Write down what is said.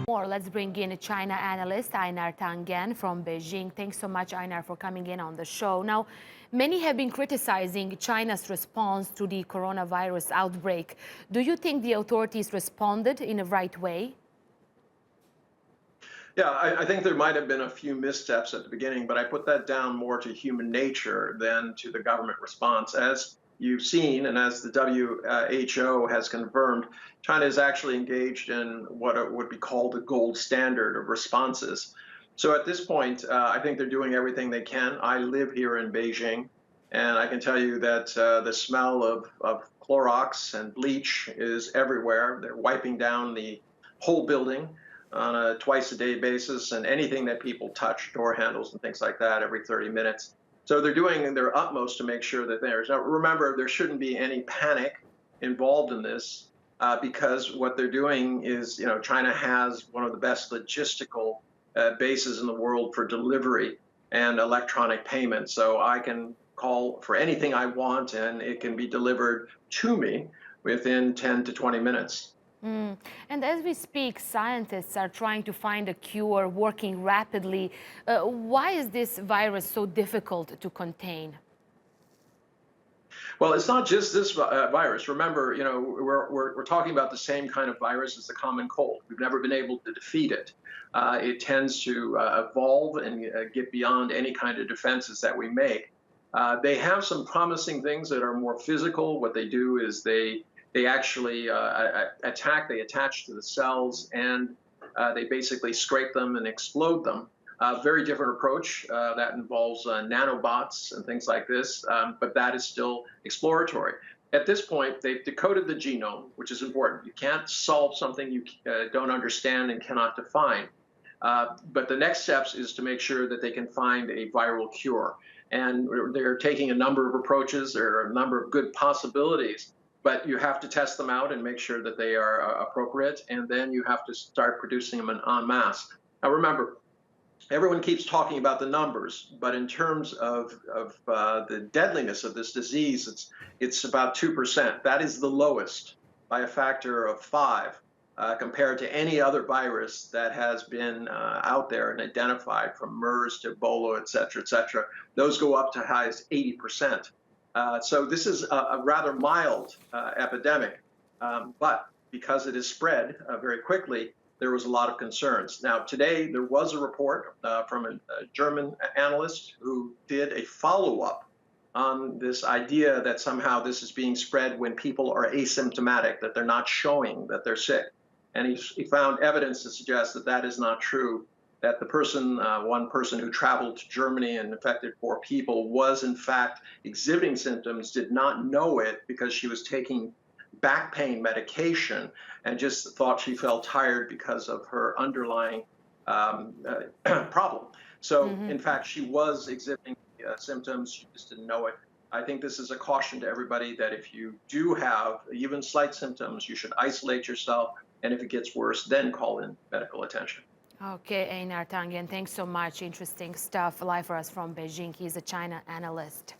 more, let's bring in a China analyst, Einar Tangen from Beijing. Thanks so much, Einar, for coming in on the show. Now, many have been criticizing China's response to the coronavirus outbreak. Do you think the authorities responded in a right way? Yeah, I think there might have been a few missteps at the beginning, but I put that down more to human nature than to the government response. As you've seen, and as the WHO has confirmed, China is actually engaged in what would be called the gold standard of responses. So at this point, I think they're doing everything they can. I live here in Beijing, and I can tell you that the smell of Clorox and bleach is everywhere. They're wiping down the whole building on a twice-a-day basis, and anything that people touch, door handles and things like that, every 30 minutes. So they're doing their utmost to make sure that there's. Now, remember, there shouldn't be any panic involved in this because what they're doing is, China has one of the best logistical bases in the world for delivery and electronic payment. So I can call for anything I want, and it can be delivered to me within 10 to 20 minutes. And as we speak, scientists are trying to find a cure, working rapidly. Why is this virus so difficult to contain? Well, it's not just this virus. Remember, we're talking about the same kind of virus as the common cold. We've never been able to defeat it. It tends to evolve and get beyond any kind of defenses that we make. They have some promising things that are more physical. What they do is they actually attach to the cells, and they basically scrape them and explode them. Very different approach that involves nanobots and things like this, but that is still exploratory. At this point, they've decoded the genome, which is important. You can't solve something you don't understand and cannot define. But the next steps is to make sure that they can find a viral cure. And they're taking a number of approaches. There are a number of good possibilities. But you have to test them out and make sure that they are appropriate, and then you have to start producing them en masse. Now remember, everyone keeps talking about the numbers, but in terms of the deadliness of this disease, it's about 2%. That is the lowest by a factor of 5 compared to any other virus that has been out there and identified, from MERS to Ebola, et cetera, et cetera. Those go up to high as 80%. So this is a rather mild epidemic, but because it is spread very quickly, there was a lot of concerns. Now, today, there was a report from a German analyst who did a follow-up on this idea that somehow this is being spread when people are asymptomatic, that they're not showing that they're sick. And he found evidence to suggest that that is not true, that the person, one person who traveled to Germany and infected 4 people was in fact exhibiting symptoms, did not know it because she was taking back pain medication and just thought she felt tired because of her underlying problem. So in fact, she was exhibiting symptoms, she just didn't know it. I think this is a caution to everybody that if you do have even slight symptoms, you should isolate yourself, and if it gets worse, then call in medical attention. Okay, Einar Tangen, thanks so much. Interesting stuff. Live for us from Beijing. He's a China analyst.